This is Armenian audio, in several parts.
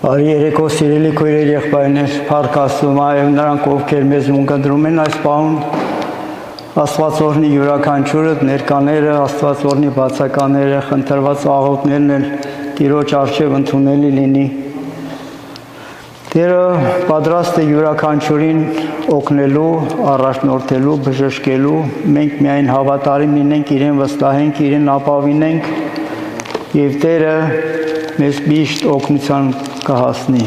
Բարի երեկո սիրելի քույրեր եղբայրներ, փառք Աստծո եւ նրանք ովքեր մեզ ունկնդրում են այս պահուն Աստված օրհնի յուրաքանչյուրը ներկաները, Աստված օրհնի բացականները, խնդրված աղոթներն էլ Տիրոջ առջև ընդունելի լինի։ Տերը պատրաստ է յուրաքանչյուրին օգնելու, առաջնորդելու, բժշկելու, մենք միայն հավատարիմ լինենք, իրեն վստահենք, իրեն ապավինենք եւ Տերը մեզ միշտ օգնության կհասնի։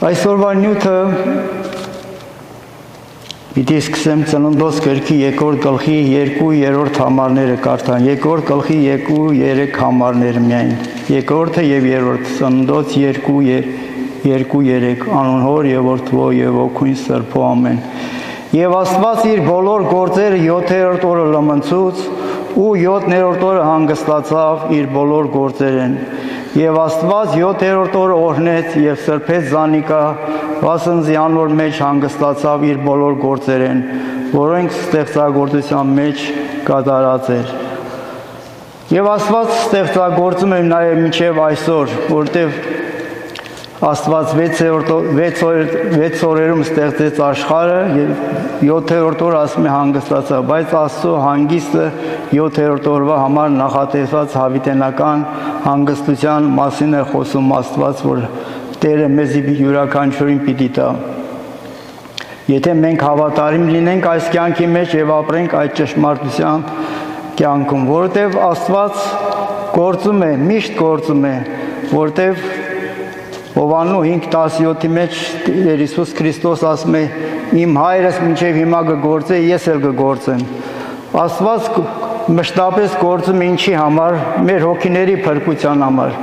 Այսօրվա նյութը պիտի սկսեմ Ծննդոց գրքի 2-րդ գլխի 2-3 համարները կարդալ, 2-րդ գլխի 2-3 համարները միայն, 2-րդը եւ 3-րդ, Ծննդոց 2-3, անուն Հոր եւ Որդու եւ Օգուն Սրբո ամեն։ Եվ Աստված իր բոլոր գործերը 7-րդ օրը լմնցուց ու 7-րդ օրը հանգստացավ իր բոլոր գործերեն։ Եվ Աստված 7-րդ օրը օրհնեց եւ սրբեց զանիկա, վասնզի անոր մեջ հանգստացավ իր բոլոր գործերեն, որոնք ստեղծագործության մեջ կատարած էր։ Եվ Աստված ստեղծագործում է նաեւ մինչեւ այսօր, որտեղ Աստված 6 օրերում ստեղծեց աշխարհը եւ 7-րդ օրը ասում է հանգստացավ, բայց Աստծո հանգիստը 7-րդ օրվա համար նախատեսված հավիտենական հանգստության մասին է խոսում Աստված, որ Տերը մեզի յուրաքանչյուրին պիտի տա։ Եթե մենք հավատարիմ լինենք այս կյանքի մեջ եւ ապրենք այդ ճշմարտության կյանքում, որովհետեւ Աստված գործում է, միշտ գործում է, որովհետեւ Հովաննու 5:17-ի մեջ Տեր Հիսուս Քրիստոս ասում է. Իմ հայրս մինչև հիմա կգործե, ես էլ կգործեմ։ Աստված մշտապես գործում է ինչի համար, մեր հոգիների փրկության համար։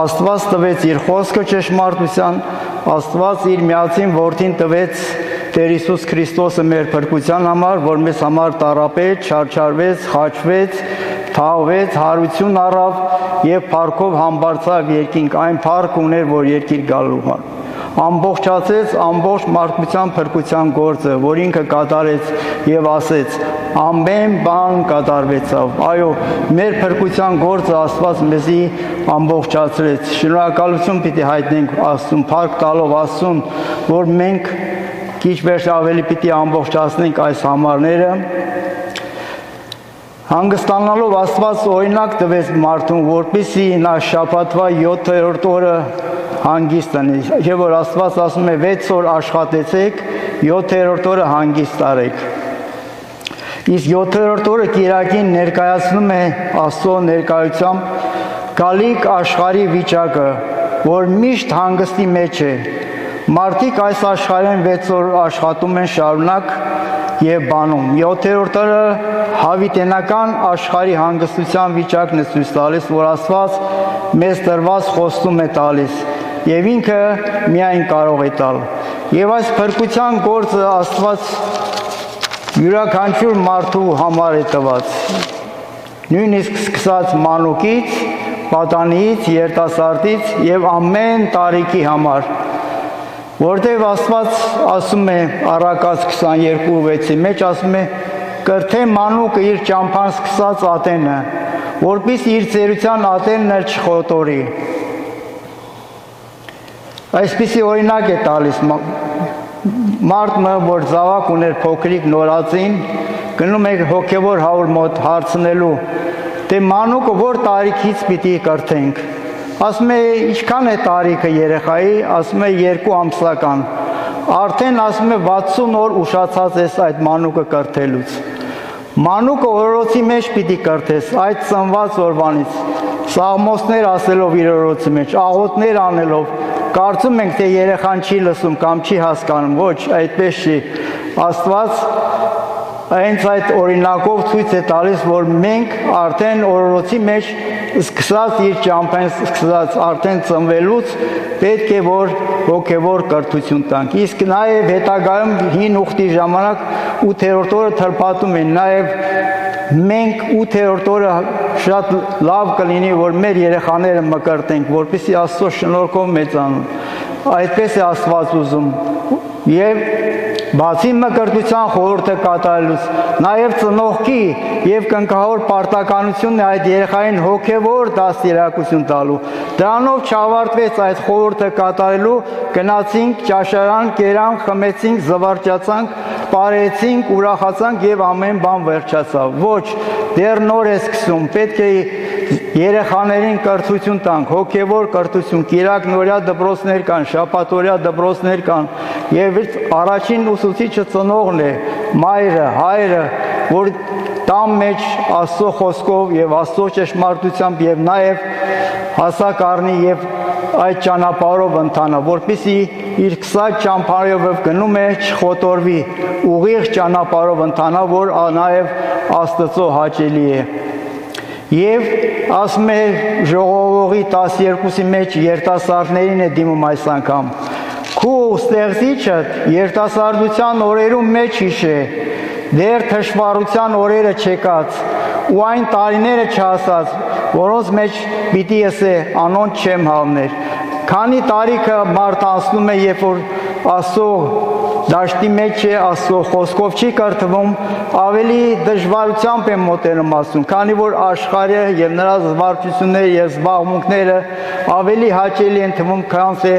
Աստված տվեց իր խոսքը ճշմարտության, Աստված իր միածին որդին տվեց Տեր Հիսուս Քրիստոսը մեր փրկության համար, որ մեզ համար տառապեց, չարչարվեց, խաչվեց, թաղվեց, հարություն առավ եւ փառքով համբարձավ երկինք, այն փառք ուներ, որ երկիր գալու համար։ Ամբողջացեց ամբողջ մարդկության փրկության գործը, որ ինքը կատարեց եւ ասեց. ամեն բան կատարվեցավ։ Այո, մեր փրկության գործը Աստված մեզի ամբողջացրեց։ Շնորհակալություն պիտի հայտնենք Աստծուն, փառք տալով Աստծուն, որ մենք քիչ վերջ ավելի պիտի ամբողջացնենք այս համարները։ Հանգստանալով Աստված օրինակ տվեց մարդուն, որպեսզի նա շաբաթվա 7-րդ օրը հանգիստ անի, եւ որ Աստված ասում է 6 օր աշխատեցեք, 7-րդ օրը հանգիստ արեք։ Իսկ 7-րդ օրը կիրակին ներկայացնում է Աստծո ներկայությամբ գալիք աշխարհի վիճակը, որ միշտ հանգստի մեջ է։ Մարդիկ այս աշխարհեն 6 օր աշխատում են շարունակ եւ բանում։ 7-րդ օրը հավիտենական աշխարհի հանգստության վիճակն է ցույց տալիս, որ Աստված մեզ տրված խոստում է տալիս եւ ինքը միայն կարող է տալ։ Եվ այս փրկության գործը Աստված յուրաքանչյուր մարդու համար է տված։ Նույնիսկ սկսած մանուկից, պատանիից, երիտասարդից եւ ամեն տարիքի համար։ Որտեւ Աստված ասում է Առակաց 22:6-ի մեջ ասում է. «Կրթե մանուկը իր ճամփան սկսած ատենը, որպեսզի իր ծերության ատենն էլ չխոտորի»։ Այսպիսի օրինակ է տալիս մարդը, որ զավակ ուներ փոքրիկ նորածին, գնում է հոգևոր հավոր մոտ հարցնելու, թե մանուկը որ տարիքից պիտի կրթենք։ Ասում է, ինչքան է տարիքը երեխայի, ասում է 2 ամսական։ Արդեն ասում է 60 օր ուշացած ես այդ մանուկը կրթելուց։ Մանուկը օրորոցի մեջ պիտի կրթես, այդ ծնված օրվանից, սաղմոսներ ասելով իր օրորոցի մեջ, աղոթներ անելով, կարծում ենք, թե երեխան չի լսում կամ չի հասկանում, ոչ, այդպես չի։ Աստված հենց այդ օրինակով ցույց է տալիս, որ մենք արդեն օրորոցի մեջ սկսած իր ճամփեն սկսած արդեն ծնվելուց պետք է որ հոգևոր կրթություն տանք։ Իսկ նաև հետագայում հին ուխտի ժամանակ 8-րդ օրը թրփատում են, նաև մենք 8-րդ օրը շատ լավ կլինի, որ մեր երեխաները մկրտենք, որպեսզի Աստծո շնորհքով մեծանան։ Այդպես է Աստված ուզում։ Եվ Բացի մկրտության խորհուրդը կատարելուց, նաև ծնողքի եւ կնքահոր պարտականությունն է այդ երեխային հոգեվոր դաստիարակություն տալու։ Դրանով չավարտվեց այդ խորհուրդը կատարելու, գնացինք ճաշարան, կերանք, խմեցինք, զվարճացանք, պարեցինք, ուրախացանք եւ ամեն բան վերջացավ։ Ոչ, դեռ նոր է սկսում, պետք է երեխաներին կրթություն տանք, հոգևոր կրթություն, կիրակ նորյա դպրոցներ կան, շաբաթօրյա դպրոցներ կան, եւ առաջին ուսուցիչը ծնողն է, մայրը, հայրը, որ տան մեջ Աստծո խոսքով եւ Աստծո ճշմարտությամբ եւ նաեւ հասակ առնի եւ այդ ճանապարհով ընթանա, որպեսզի իր քսած ճամփարով գնում է չխոտորվի, ուղիղ ճանապարհով ընթանա, որ նաեւ Աստծո հաճելի է։ Եվ ասում է ժողովողի 12-ի մեջ երիտասարդներին է դիմում այս անգամ։ Քու ստեղծիչը երիտասարդության օրերում մեջ հիշե, դեռ թշվառության օրերը չեկած, ու այն տարիները չհասած, որոնց մեջ պիտի ասե անոնց չեմ հավներ։ Քանի տարիքը մարդ անցնում է, երբ որ Աստծո դաշտի մեջ է, Աստծո խոսքով չի կրթվում, ավելի դժվարությամբ է մոտենում Աստծուն, քանի որ աշխարհը եւ նրա զվարճությունները եւ զբաղմունքները ավելի հաճելի են թվում, քան թե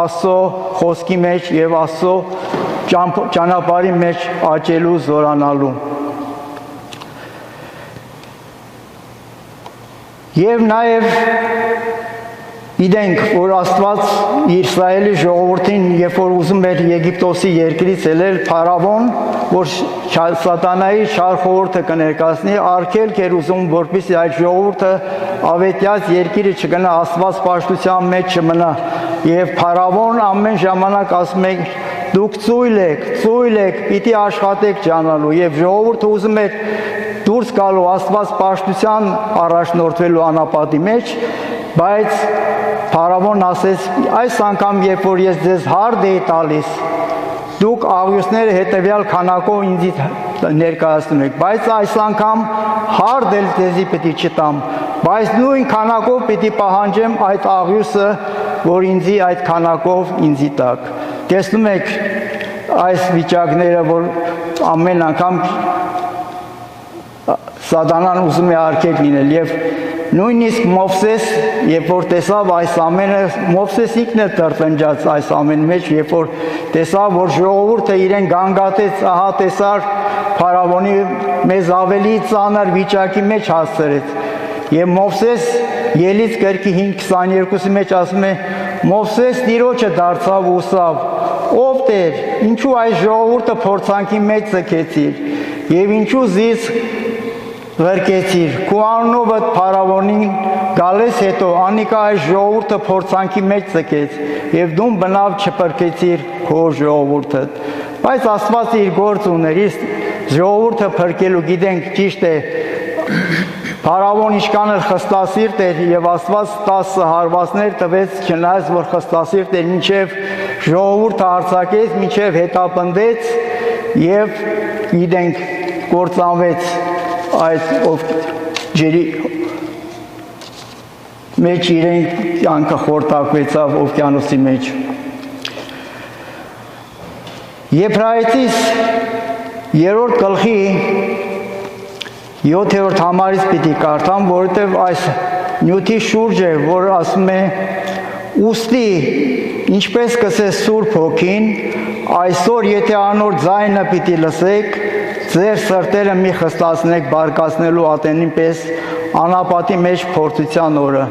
Աստծո խոսքի մեջ եւ Աստծո ճանապարհի մեջ աճելու, զորանալու։ Եվ նաև գիտենք, որ Աստված Իսրայելի ժողովրդին, երբ որ ուզում էր Եգիպտոսի երկրից ելել, Փարավոն, որ սատանայի չար խորհուրդը կներկայացնի, արգելք էր ուզում, որպեսզի այդ ժողովուրդը ավետյաց երկիրը չգնա, Աստված պաշտության մեջ չմնա։ Եվ Փարավոն ամեն ժամանակ ասում է, դուք ծույլ եք, պիտի աշխատեք ճանալու, եւ ժողովուրդը ուզում էր դուրս գալու Աստված պաշտության առաջնորդվելու անապատի մեջ, բայց Փարավոն ասեց, այս անգամ երբ որ ես ձեզ հարդ էի տալիս, դուք աղյուսները հետևյալ քանակով ինձ ներկայացնում եք, բայց այս անգամ հարդ էլ ձեզի պիտի չտամ, բայց նույն քանակով պիտի պահանջեմ այդ աղյուսը, որ ինձի այդ քանակով ինձի տակ։ Տեսնում եք այս վիճակները, որ ամեն անգամ սատանան ուզում է արգելք լինել, եւ նույնիսկ Մովսես, երբ որ տեսավ այս ամենը, Մովսես ինքն է տրտնջաց այս ամենի մեջ, երբ որ տեսավ, որ ժողովուրդը իրեն գանգատեց, ահա տեսար Փարավոնի մեզ ավելի ծանր վիճակի մեջ հասցրեց։ Եվ Մովսես Ելից գրքի 5:22-ի մեջ ասում է. Մովսես Տիրոջը դարձավ ու ասավ. Ով Տեր, ինչու այս ժողովուրդը փորձանքի մեջ ձգեցիր, եւ ինչու զիս Վերկեցիր, քու անունովը Փարավոնին գալես հետո անիկա այս ժողովուրդը փորձանքի մեջ ձգեց եւ դու բնավ չփրկեցիր քո ժողովուրդը։ Բայց Աստված իր գործ ուներ, իր ժողովուրդը փրկելու, գիտենք ճիշտ է, Փարավոն ինչքան էլ խստասիրտ էր եւ Աստված 10 հարվածներ տվեց, չնայած որ խստասիրտ էր, մինչեւ ժողովուրդը արձակեց, մինչեւ հետապնդեց եւ գիտենք կործանվեց այդ ով ջերի մեջ իրեն կյանքը խորտակվեցավ օվկիանոսի մեջ։ Եբրայեցիս 3-րդ գլխի 7-րդ համարից պիտի կարդամ, որովհետև այս նյութի շուրջ է, որ ասում է ուստի ինչպես կսե Սուրբ Հոգին, այսօր եթե անոր ձայնը պիտի լսեք, ձեր սրտերը մի խստացնեք բարկացնելու ատենին պես անապատի մեջ փորձության օրը։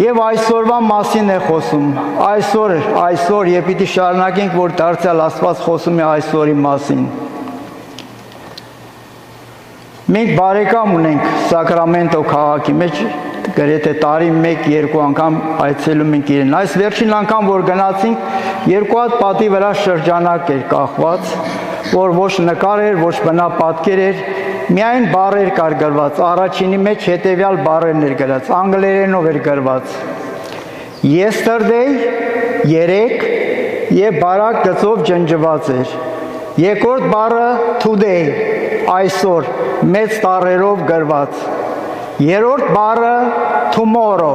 Եվ այսօրվա մասին է խոսում, այսօր եւ պիտի շարունակենք, որ դարձյալ Աստված խոսում է այսօրի մասին։ Մենք բարեկամ ունենք Սակրամենտո քաղաքի մեջ, գրեթե տարի 1-2 անգամ այցելում ենք իրեն։ Այս վերջին անգամ, որ գնացինք, 2 հատ պատի վրա շրջանակ էր կախված, որ ոչ նկար էր, ոչ բնապատկեր էր, միայն բառեր կար գրված, առաջինի մեջ հետևյալ բառերն էր գրված, անգլերենով էր գրված. Yesterday, երեկ եւ բարակ գծով ջնջված էր։ Երկրորդ բառը today, այսօր, մեծ տառերով գրված։ Երրորդ բառը tomorrow,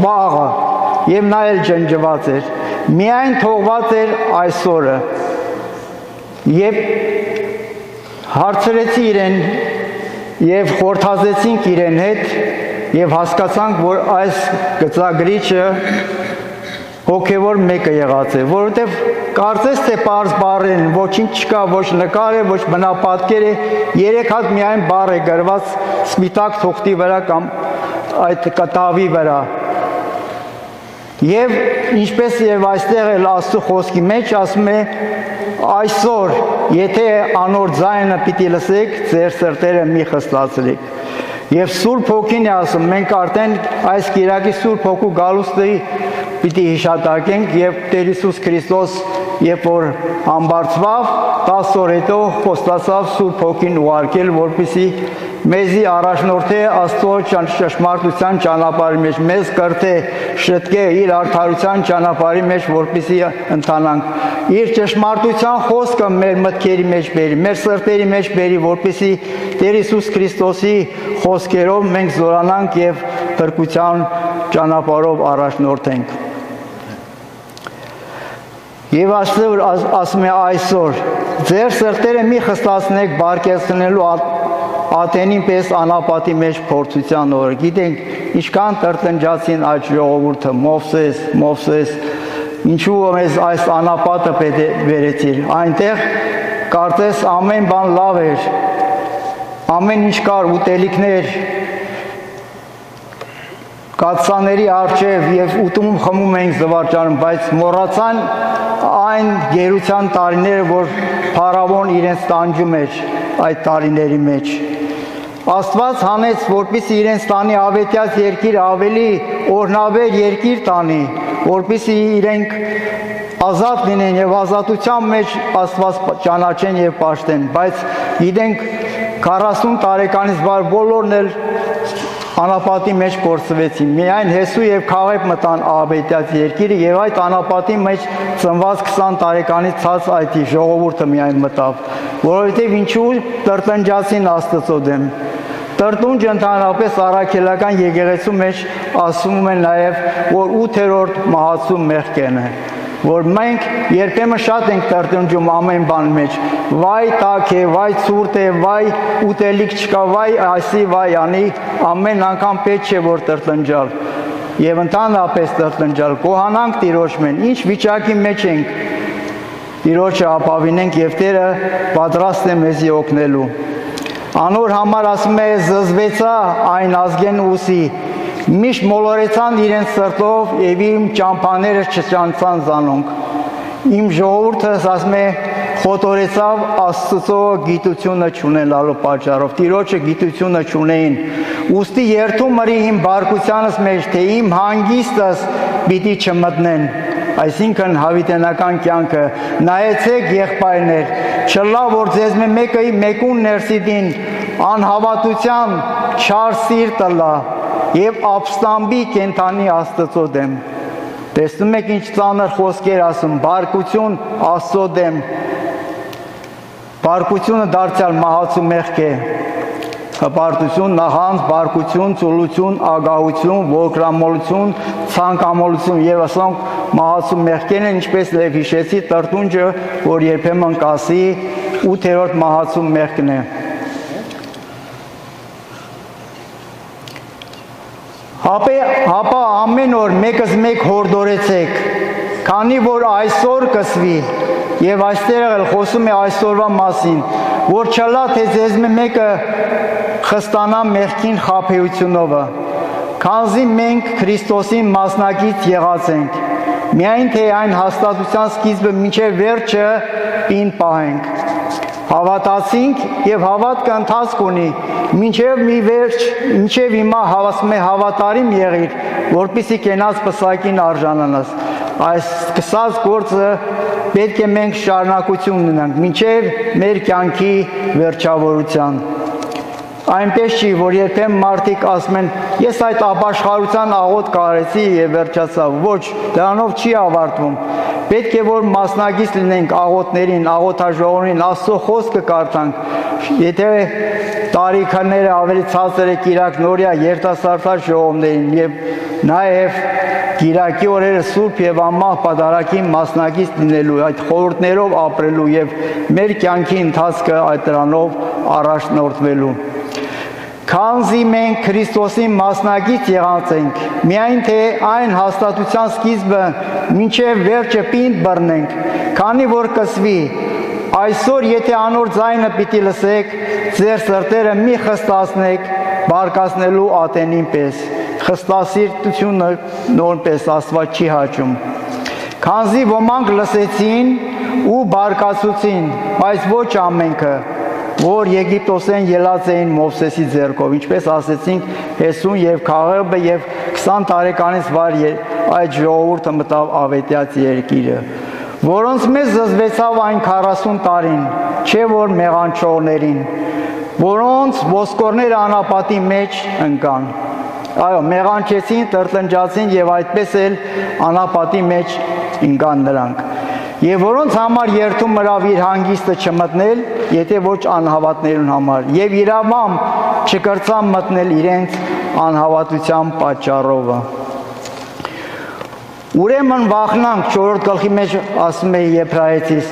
վաղը, եւ նա էլ ջնջված էր։ Միայն թողված էր այսօրը։ Եվ հարցրեցի իրեն եւ խորհրդազեցինք իրեն հետ եւ հասկացանք, որ այս գծագրիչը հոգևոր մեկը եղած է, որովհետեւ կարծես թե պարզ բառերն ոչինչ չկա, ոչ նկար է, ոչ բնապատկեր է, 3 հատ միայն բառ է գրված սպիտակ թուղթի վրա կամ այդ կտավի վրա։ Եվ ինչպես եւ այստեղ էլ Աստծո խոսքի մեջ ասում է այսօր եթե անոր ձայնը պիտի լսեք, ձեր սրտերը մի խստացրեք։ Եվ Սուրբ Հոգին է ասում, մենք արդեն այս կիրակի Սուրբ Հոգու գալուստի պիտի հիշատակենք եւ Տեր Հիսուս Քրիստոս երբ որ ամբարձվավ 10 օր հետո խոստացավ Սուրբ Հոգին ուղարկել, որպեսզի մեզի առաջնորդե Աստծո ճշմարտության ճանապարհի մեջ, մեզ կրթե շտկե իր արդարության ճանապարհի մեջ, որպեսզի ընթանանք։ Իր ճշմարտության խոսքը մեր մտքերի մեջ բերի, մեր սրտերի մեջ բերի, որպեսզի Տեր Հիսուս Քրիստոսի խոսքերով մենք զորանանք եւ փրկության ճանապարհով առաջնորդենք։ Եվ Աստծո ասում է այսօր ձեր սրտերը մի խստացնեք բարկեցնելու Ատենին պես անապատի մեջ փորձության օրը։ Գիտենք ինչքան տրտնջացին այդ ժողովուրդը, Մովսես, ինչու մեզ այս անապատը բերեցիր։ Այնտեղ կարծես ամեն բան լավ էր, ամեն ինչ կար, ուտելիքներ, կաթսաների առջև եւ ուտում խմում էինք զվարճանում, բայց մոռացան այն գերության տարիները, որ Փարավոն իրենց տանջում էր այդ տարիների մեջ։ Աստված հանեց, որպեսզի իրենց տանի ավետյաց երկիր ավելի օրհնաբեր երկիր տանի, որպեսզի իրենք ազատ լինեն եւ ազատության մեջ Աստված ճանաչեն եւ պաշտեն, բայց գիտենք 40 տարեկանից վար բոլորն էլ անապատի մեջ կորցվեցին, միայն Հեսու եւ Քաղեբ մտան ավետյաց երկիրը եւ այդ անապատի մեջ ծնված 20 տարեկանից ցած այդ ժողովուրդը միայն մտավ, որովհետեւ ինչու տրտնջացին Աստծո դեմ։ Տրտունջ ընդհանրապես առաքելական եկեղեցու մեջ ասում են նաև, որ 8-րդ մահացու մեղքն է, որ մենք երբեմն շատ ենք տրտունջում ամեն բան մեջ, վայ տաք է, վայ ցուրտ է, վայ ուտելիք չկա, վայ այսի, վայ անի, ամեն անգամ պետք չէ որ տրտնջալ եւ ընդհանրապես տրտնջալ, կոհանանք Տիրոջ մեն, ինչ վիճակի մեջ ենք, Տիրոջը ապավինենք եւ Տերը պատրաստ է մեզի օգնելու։ Անոր համար ասում է զզվեցա այն ազգեն ուսի, միշտ մոլորեցան իրենց սրտով եւ իմ ճամփաները չճանցան զանոնք։ Իմ ժողովուրդը ասում է խոտորեցավ Աստծո գիտությունը չունենալու պատճառով, Տիրոջը գիտությունը չունեին։ Ուստի երթում մրի իմ բարկությանս մեջ, թե իմ հանգիստս պիտի չմտնեն։ Այսինքն հավիտենական կյանքը, նայեցեք եղբայրներ, չլա որ ձեզ մեկը մեկուն ներսիդին անհավատության չար սիրտը լա եւ ապստամբի կենթանի Աստծո դեմ։ Տեսնում եք ինչ ծանր խոսքեր ասում, բարկություն Աստծո դեմ։ Բարկությունը դարձյալ մահացու մեղք է։ Հպարտություն, նահանջ, բարկություն, ծուլություն, ագահություն, ոգրամոլություն, ցանկամոլություն եւ ասենք մահացու մեղքերն են, ինչպես եւ հիշեցի տրտունջը, որ երբեմն կասի 8-րդ մահացու մեղքն է։ Հապա ամեն օր մեկս մեկ հորդորեցեք, քանի որ այսօր կսվի եւ այստեղ էլ խոսում է այսօրվա մասին, որ չլա թե ձեզ մեկը խստանա մեղքին խաբեությունովը, քանզի մենք Քրիստոսին մասնակից եղած ենք, միայն թե այն հաստատության սկիզբը մինչև վերջը պին պահենք։ Հավատացինք եւ հավատքը ընթացք ունի, մինչև մի վերջ, մինչև հիմա հավատարիմ եղիր, որպեսզի կենաց պսակին արժանանաս։ Այս սկսած գործը պետք է մենք շարունակություն ունենանք, մինչև մեր կյանքի վերջավորության։ Այնպես չի, որ երբեմն մարդիկ ասում են, ես այդ ապաշխարության աղոտ կարեցի եւ վերջացավ, ոչ, դրանով չի ավարտվում։ Պետք է որ մասնագիտ լինենք աղոթներին, աղոթաժողովին, Աստծո խոսքը կարդանք։ Եթե տարիքները ավելի ցածր է Կիրակ նորյա երիտասարդար ժողովներին եւ նաեւ Կիրակի օրերը սուրբ եւ անմահ պատարագի մասնակից լինելու այդ խորհուրդներով ապրելու եւ մեր կյանքի ընթացքը այդ դրանով առաջնորդվելու Քանզի մենք Քրիստոսի մասնակից եղած ենք միայն թե այն հաստատության սկիզբը մինչև վերջը պինդ բռնենք քանի որ կսվի Այսօր եթե անոր ձայնը պիտի լսեք, ձեր սրտերը մի խստացնեք, բարկացնելու ատենին պես, խստասիրտությունը նորպես Աստված չի հաճում։ Քանզի ոմանք լսեցին ու բարկացուցին, բայց ոչ ամենքը, որ Եգիպտոսեն ելած էին Մովսեսի ձեռքով, ինչպես ասեցինք, Հեսուն եւ Քաղեբը եւ 20 տարեկանից վար այդ ժողովուրդը մտավ Ավետյաց երկիրը։ Որոնց մեզ զզվեցավ այն 40 տարին, չէ որ մեղանչողներին, որոնց ոսկորները անապատի մեջ ընկան։ Այո, մեղանչեցին, տրտնջացին եւ այդպես էլ անապատի մեջ ընկան նրանք։ Եվ որոնց համար երթում մրավ իր հանգիստը չմտնել, եթե ոչ անհավատներուն համար, եւ իրավամ չկրծան մտնել իրենց անհավատության պատճառով։ Ուրեմն վախնանք, 4-րդ գլխի մեջ ասում է Եբրայեցիս,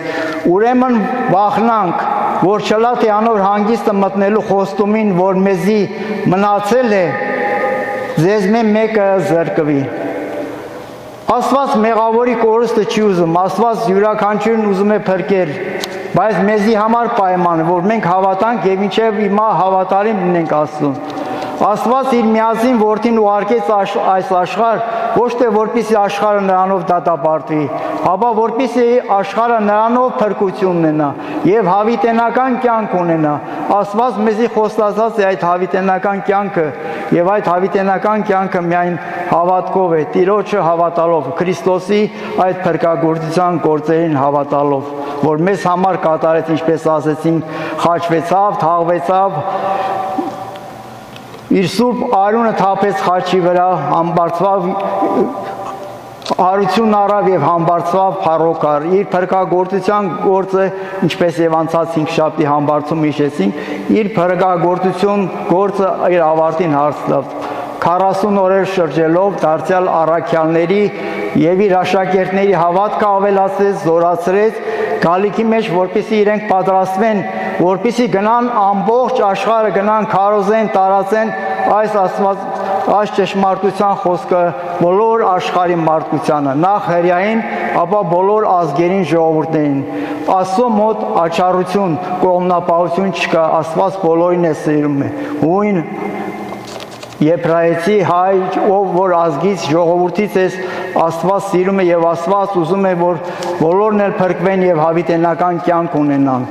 ուրեմն վախնանք, որ չլա թե անոր հանգիստը մտնելու խոստումին, որ մեզի մնացել է, ձեզ մեկը զրկվի։ Աստված մեղավորի կորուստը չի ուզում, Աստված յուրաքանչյուրին ուզում է փրկել, բայց մեզի համար պայման է, որ մենք հավատանք եւ ինչեւ հիմա հավատարիմ լինենք Աստծուն։ Աստված իր միածին որդին ուղարկեց այս աշխարհ ոչ թե որպեսզի աշխարհը նրանով դատապարտվի, ապա որպեսզի աշխարհը նրանով փրկություն ունենա եւ հավիտենական կյանք ունենա։ Աստված մեզի խոստացած է այդ հավիտենական կյանքը եւ այդ հավիտենական կյանքը միայն հավատքով է, Տիրոջը հավատալով, Քրիստոսի այդ փրկagorցության գործերին հավատալով, որ մեզ համար կատարեց, ինչպես ասեցինք, խաչվեցավ, թաղվեցավ Իր սուրբ արյունը թափեց խաչի վրա, համբարձավ հարություն առավ եւ համբարձավ փառոքար։ Իր փրկagorցության գործը, ինչպես եւ անցած 5 շաբթի համբարձում հիշեցինք, իր փրկagorցություն գործը իր ավարտին հասցավ։ 40 օրեր շրջելով դարձյալ առաքյալների եւ իր աշակերտների հավատքը ավելացրեց, զորացրեց, գալիքի մեջ որպեսզի իրենք պատրաստվեն, որպեսզի գնան ամբողջ աշխարհը գնան քարոզեն, տարածեն այս ճշմարտության խոսքը բոլոր աշխարհի մարդկությանը, նախ հրեային, ապա բոլոր ազգերին ժողովուրդներին։ Աստծո մոտ աչառություն, կողմնապահություն չկա, Աստված բոլորին է սիրում է։ Ույն Եբրայեցի հայ, ով որ ազգից ժողովրդից է, Աստված սիրում է եւ Աստված ուզում է, որ բոլորն էլ փրկվեն եւ հավիտենական կյանք ունենան։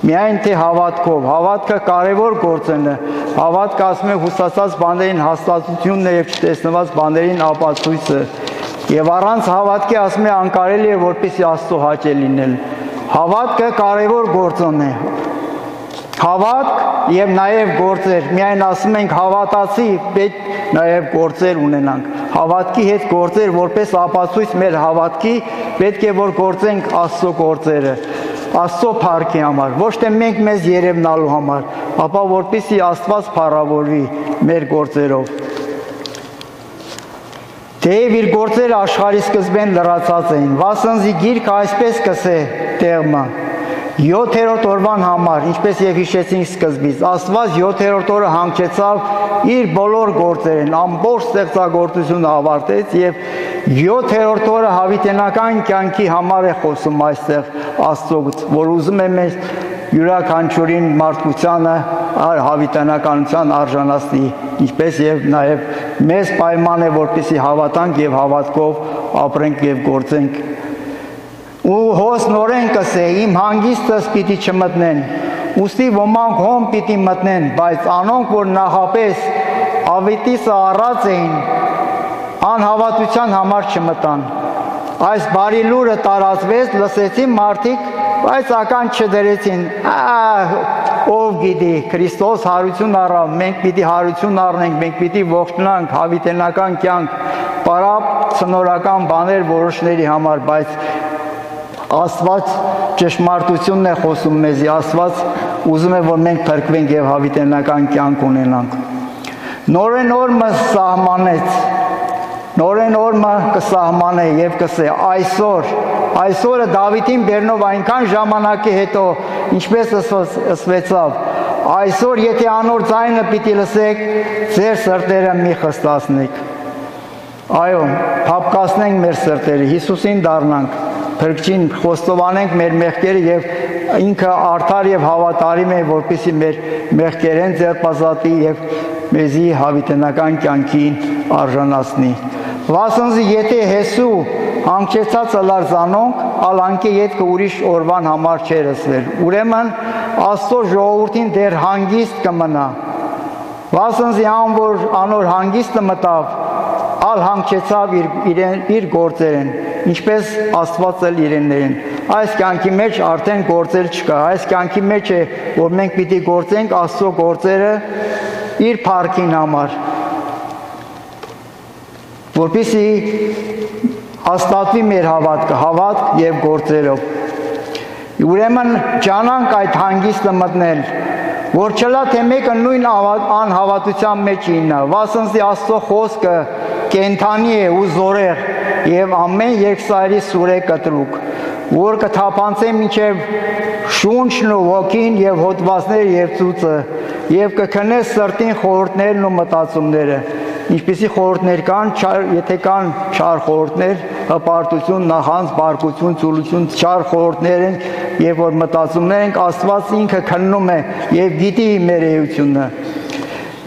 Միայն թե հավատքով, հավատքը կարևոր գործն է, հավատքը ասում է հուսացած բաներին հաստատությունն է եւ չտեսնված բաներին ապացույցը։ Եվ առանց հավատքի ասում է անկարելի է որպեսզի Աստծո հաճ լինել։ Հավատքը կարևոր գործն է։ Հավատք եւ նաեւ գործեր, միայն ասում ենք հավատացի, պետք նաեւ գործեր ունենանք։ Հավատքի հետ գործեր որպես ապացույց մեր հավատքի, պետք է որ գործենք Աստծո գործերը։ Աստծո փառքի համար, ոչ թե մենք մեզ երևնալու համար, ապա որպեսզի Աստված փառավորվի մեր գործերով։ Թեև իր գործերը աշխարհի սկզբեն լրացած էին, վասնզի գիրքը այսպես կսե տեղը 7-րդ օրվան համար, ինչպես եւ հիշեցինք սկզբից, Աստված 7-րդ օրը հանգչեցավ իր բոլոր գործերին, ամբողջ ստեղծագործությունը ավարտեց եւ 7-րդ օրը հավիտենական կյանքի համար է խոսում այստեղ Աստծո, որ ուզում է մեզ յուրաքանչյուրին մարդկությանը հավիտենականության արժանացնի, ինչպես եւ նաեւ մեզ պայման է որպեսզի հավատանք եւ հավատքով ապրենք եւ գործենք։ Ու հոս նորեն կսե, իմ հանգիստս պիտի չմտնեն, ուստի ոմանք հոմ պիտի մտնեն, բայց անոնք, որ նախապես ավետիսը առած էին, անհավատության համար չմտան։ Այս բարի լուրը տարածվեց, լսեցին մարդիկ, բայց ական չդրեցին, ով գիտի, Քրիստոս հարություն առավ, մենք պիտի հարություն առնենք, մենք պիտի ողջունանք հավիտենական կյանք, պարապ ցնորական բաներ որոշների համար, բայց Աստված ճշմարտությունն է խոսում մեզի, Աստված ուզում է, որ մենք փրկվենք եւ հավիտենական կյանք ունենանք։ Նորեն օրը սահմանեց, նորեն օրը կսահմանե եւ կսե այսօրը Դավիթին բերնով այնքան ժամանակի հետո, ինչպես ասվեցավ, այսօր եթե անոր ձայնը պիտի լսեք, ձեր սրտերը մի խստացնեք։ Այո, փափկացնենք մեր սրտերը, Հիսուսին դառնանք, Փրկչին խոստովանենք մեր մեղքերը եւ ինքը արդար եւ հավատարիմ է, որպեսզի մեր մեղքերեն ձերբազատի եւ մեզի հավիտենական կյանքին արժանացնի։ Վասնզի եթե հեսու հանգչեցած լարզանոնք, ալանկե ետքը ուրիշ օրվան համար չեր ասվել։ Ուրեմն Աստծո ժողովրդին դեռ հանգիստ կմնա։ Վասնզի որ անոր հանգիստը մտավ, ալ հանգչեցավ իր գործերեն, ինչպես Աստված էլ իրեններեն։ Այս կյանքի մեջ արդեն գործեր չկա, այս կյանքի մեջ է, որ մենք պիտի գործենք Աստծո գործերը իր փառքին համար, որպեսզի հաստատվի մեր հավատք եւ գործերով։ Ուրեմն ջանանք այդ հանգիստը մտնել, որ չլա թե մեկը նույն անհավատության մեջ իննա, վասնզի Աստծո խոսքը կենթանի է ու զորեղ եւ ամեն երկսայրի սուրե կտրուկ, որ կթափանցե մինչև շունչն ու ոգին եւ հոդվածները եւ ծուծը եւ կքնե սրտին խորհուրդներն ու մտածումները, ինչպիսի խորհուրդներ կան, եթե կան չար խորհուրդներ, հպարտություն, նախանձ, բարկություն, ծուլություն, չար խորհուրդներ են եւ որ մտածումներ են, Աստված ինքը քննում է եւ գիտի մեր էությունը։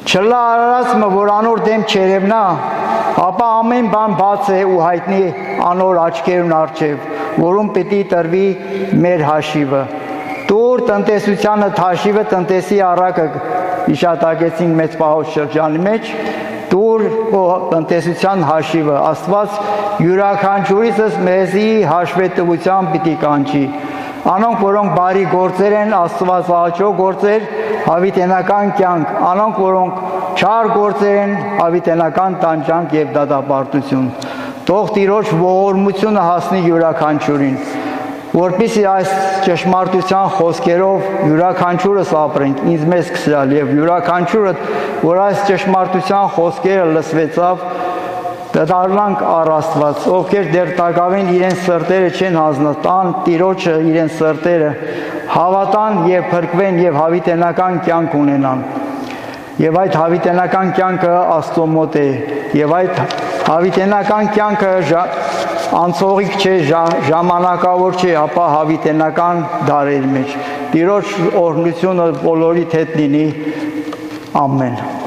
Չլա արարածը, որ անոր դեմ չերևնա, ապա ամեն բան բաց է ու հայտնի անոր աչքերուն առջև, որում պիտի տրվի մեր հաշիվը։ Տուր տնտեսությանը հաշիվը տնտեսի առակը իշատակեցինք մեծ պահոց շրջանի մեջ, տուր տնտեսության հաշիվը, Աստված յուրաքանչյուրիցս մեզի հաշվետվության պիտի կանչի։ Անոնք, որոնք բարի գործեր են, Աստված աղաչո գործեր, հավիտենական կյանք, անոնք, որոնք չար գործեր են, հավիտենական տանջանք եւ դատապարտություն։ Թող Տիրոջ ողորմությունը հասնի յուրաքանչյուրին, որպեսզի այս ճշմարտության խոսքերով յուրաքանչյուրս ապրենք, ինձ մեզ սկսյալ եւ յուրաքանչյուրը, որ այս ճշմարտության խոսքերը լսվեցավ, դառնանք առ Աստված, ովքեր դեռ տակավին իրենց սրտերը չեն հանձնատան Տիրոջը իրենց սրտերը, հավատան եւ փրկվեն եւ հավիտենական կյանք ունենան։ Եվ այդ հավիտենական կյանքը Աստծո մոտ է, եւ այդ հավիտենական կյանքը անցողիկ չէ, ժամանակավոր չէ, ապա հավիտենական դարերի մեջ։ Տիրոջ օրհնությունը բոլորիդ հետ լինի։ Ամեն։